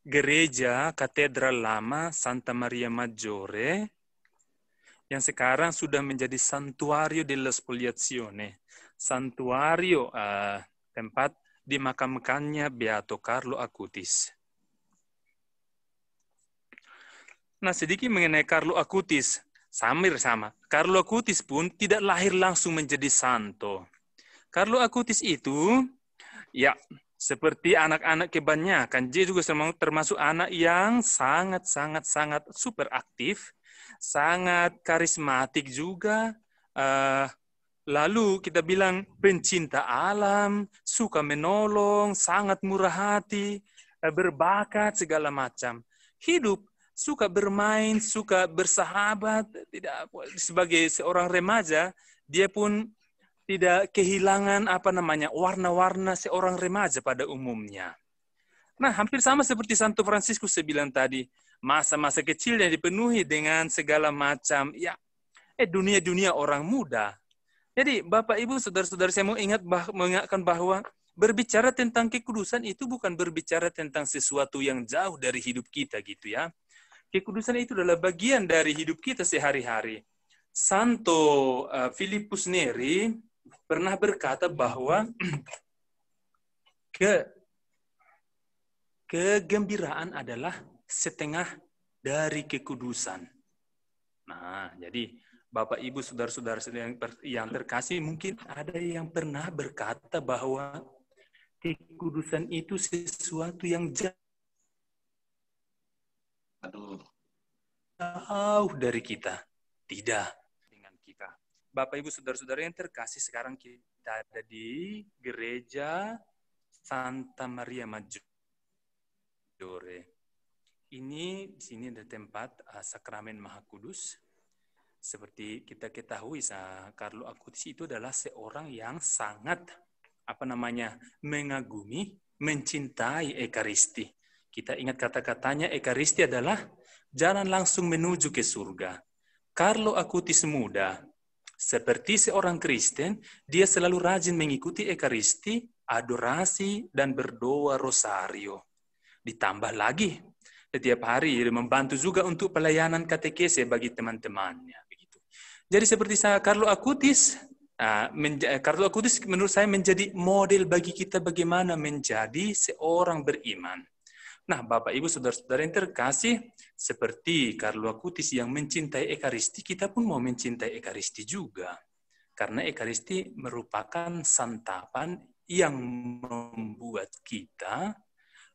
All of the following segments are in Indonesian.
gereja Katedral Lama Santa Maria Maggiore yang sekarang sudah menjadi Santuario della Spoliazione, santuario tempat dimakamkannya Beato Carlo Acutis. Nah, sedikit mengenai Carlo Acutis, sama. Carlo Acutis pun tidak lahir langsung menjadi santo. Carlo Acutis itu, ya, seperti anak-anak kebanyakan, dia juga termasuk anak yang sangat super aktif, sangat karismatik juga. Lalu kita bilang pencinta alam, suka menolong, sangat murah hati, berbakat segala macam. Hidup suka bermain, suka bersahabat, tidak sebagai seorang remaja, dia pun tidak kehilangan warna-warna seorang remaja pada umumnya. Nah, hampir sama seperti Santo Fransiskus saya bilang tadi, masa-masa kecilnya dipenuhi dengan segala macam dunia-dunia orang muda. Jadi Bapak Ibu saudara-saudara, saya mau mengingatkan bahwa berbicara tentang kekudusan itu bukan berbicara tentang sesuatu yang jauh dari hidup kita gitu ya. Kekudusan itu adalah bagian dari hidup kita sehari-hari. Santo Filipus Neri pernah berkata bahwa kegembiraan adalah setengah dari kekudusan. Nah, jadi Bapak Ibu saudara-saudara yang terkasih, mungkin ada yang pernah berkata bahwa kekudusan itu sesuatu yang jauh dari kita. Tidak dengan kita. Bapak Ibu saudara-saudara yang terkasih, sekarang kita ada di gereja Santa Maria Maggiore. Ini di sini ada tempat sakramen Maha Kudus. Seperti kita ketahui, Carlo Acutis itu adalah seorang yang sangat mengagumi, mencintai Ekaristi. Kita ingat kata-katanya, Ekaristi adalah jalan langsung menuju ke surga. Carlo Acutis muda, seperti seorang Kristen, dia selalu rajin mengikuti Ekaristi, adorasi, dan berdoa rosario. Ditambah lagi, setiap hari membantu juga untuk pelayanan katekese bagi teman-temannya. Begitu. Jadi seperti Carlo Acutis menurut saya menjadi model bagi kita bagaimana menjadi seorang beriman. Nah, Bapak Ibu saudara-saudara yang terkasih, seperti Carlo Acutis yang mencintai Ekaristi, kita pun mau mencintai Ekaristi juga. Karena Ekaristi merupakan santapan yang membuat kita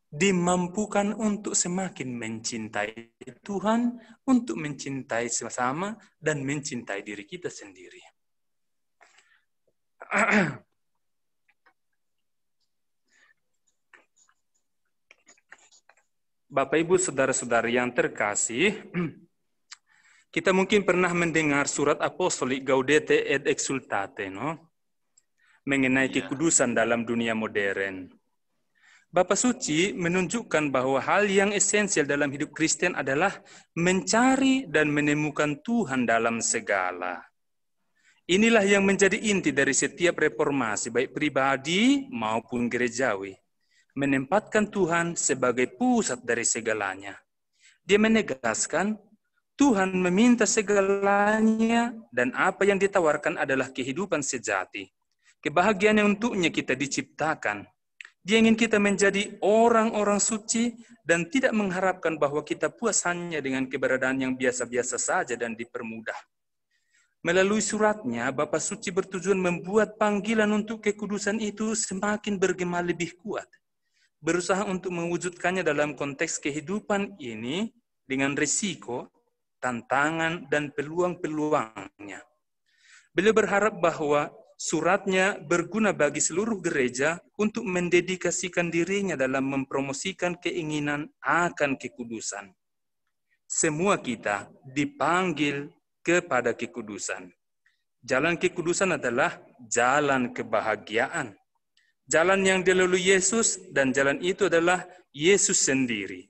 dimampukan untuk semakin mencintai Tuhan, untuk mencintai sesama, dan mencintai diri kita sendiri. Bapak Ibu saudara-saudari yang terkasih, kita mungkin pernah mendengar surat apostolik Gaudete et Exsultate, mengenai kekudusan dalam dunia modern. Bapak Suci menunjukkan bahwa hal yang esensial dalam hidup Kristen adalah mencari dan menemukan Tuhan dalam segala. Inilah yang menjadi inti dari setiap reformasi, baik pribadi maupun gerejawi. Menempatkan Tuhan sebagai pusat dari segalanya. Dia menegaskan, Tuhan meminta segalanya dan apa yang ditawarkan adalah kehidupan sejati. Kebahagiaan yang untuknya kita diciptakan. Dia ingin kita menjadi orang-orang suci dan tidak mengharapkan bahwa kita puas hanya dengan keberadaan yang biasa-biasa saja dan dipermudah. Melalui suratnya, Bapak Suci bertujuan membuat panggilan untuk kekudusan itu semakin bergema lebih kuat. Berusaha untuk mewujudkannya dalam konteks kehidupan ini dengan risiko, tantangan, dan peluang-peluangnya. Beliau berharap bahwa suratnya berguna bagi seluruh gereja untuk mendedikasikan dirinya dalam mempromosikan keinginan akan kekudusan. Semua kita dipanggil kepada kekudusan. Jalan kekudusan adalah jalan kebahagiaan. Jalan yang dilalui Yesus, dan jalan itu adalah Yesus sendiri.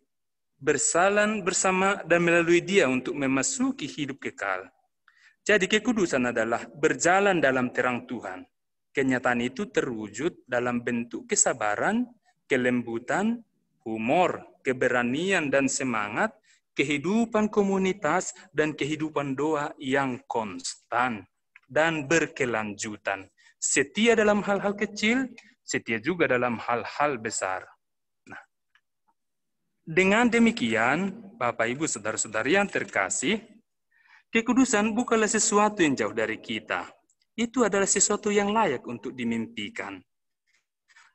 Bersalan bersama dan melalui Dia untuk memasuki hidup kekal. Jadi kekudusan adalah berjalan dalam terang Tuhan. Kenyataan itu terwujud dalam bentuk kesabaran, kelembutan, humor, keberanian dan semangat, kehidupan komunitas, dan kehidupan doa yang konstan dan berkelanjutan. Setia dalam hal-hal kecil, setia juga dalam hal-hal besar. Nah, dengan demikian, Bapak, Ibu, Saudara-saudari yang terkasih, kekudusan bukanlah sesuatu yang jauh dari kita. Itu adalah sesuatu yang layak untuk dimimpikan,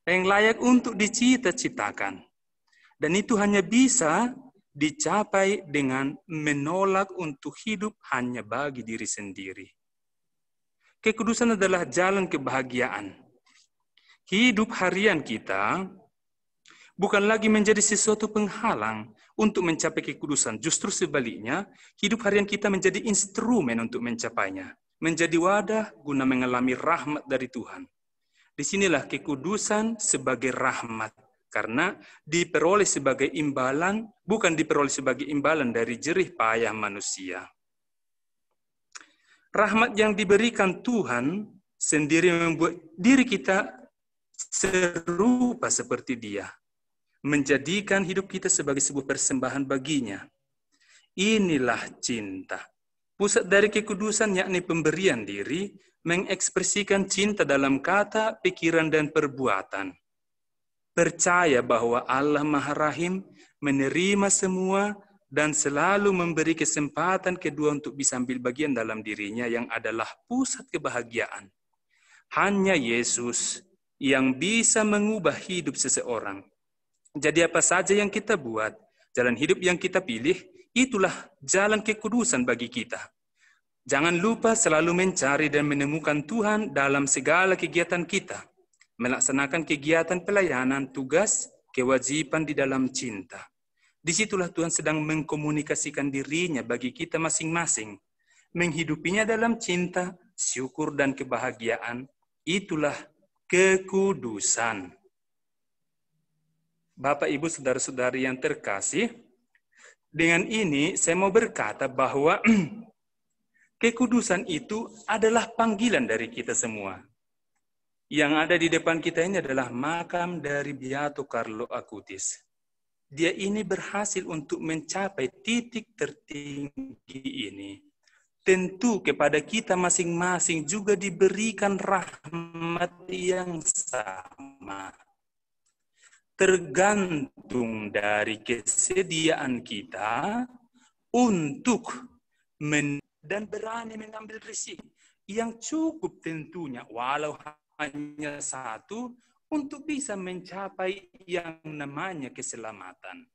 yang layak untuk dicita-citakan. Dan itu hanya bisa dicapai dengan menolak untuk hidup hanya bagi diri sendiri. Kekudusan adalah jalan kebahagiaan. Hidup harian kita bukan lagi menjadi sesuatu penghalang untuk mencapai kekudusan. Justru sebaliknya, hidup harian kita menjadi instrumen untuk mencapainya. Menjadi wadah guna mengalami rahmat dari Tuhan. Disinilah kekudusan sebagai rahmat. Karena diperoleh sebagai imbalan, bukan diperoleh sebagai imbalan dari jerih payah manusia. Rahmat yang diberikan Tuhan sendiri membuat diri kita serupa seperti Dia. Menjadikan hidup kita sebagai sebuah persembahan baginya. Inilah cinta. Pusat dari kekudusan yakni pemberian diri, mengekspresikan cinta dalam kata, pikiran, dan perbuatan. Percaya bahwa Allah Maha Rahim menerima semua dan selalu memberi kesempatan kedua untuk bisa ambil bagian dalam dirinya yang adalah pusat kebahagiaan. Hanya Yesus yang bisa mengubah hidup seseorang. Jadi apa saja yang kita buat, jalan hidup yang kita pilih, itulah jalan kekudusan bagi kita. Jangan lupa selalu mencari dan menemukan Tuhan dalam segala kegiatan kita. Melaksanakan kegiatan pelayanan, tugas, kewajiban di dalam cinta. Disitulah Tuhan sedang mengkomunikasikan dirinya bagi kita masing-masing. Menghidupinya dalam cinta, syukur, dan kebahagiaan. Itulah kekudusan. Bapak, Ibu, Saudara-saudari yang terkasih, dengan ini saya mau berkata bahwa kekudusan itu adalah panggilan dari kita semua. Yang ada di depan kita ini adalah makam dari Beato Carlo Acutis. Dia ini berhasil untuk mencapai titik tertinggi ini. Tentu kepada kita masing-masing juga diberikan rahmat yang sama. Tergantung dari kesediaan kita untuk dan berani mengambil risiko yang cukup tentunya, walau hanya satu, untuk bisa mencapai yang namanya keselamatan.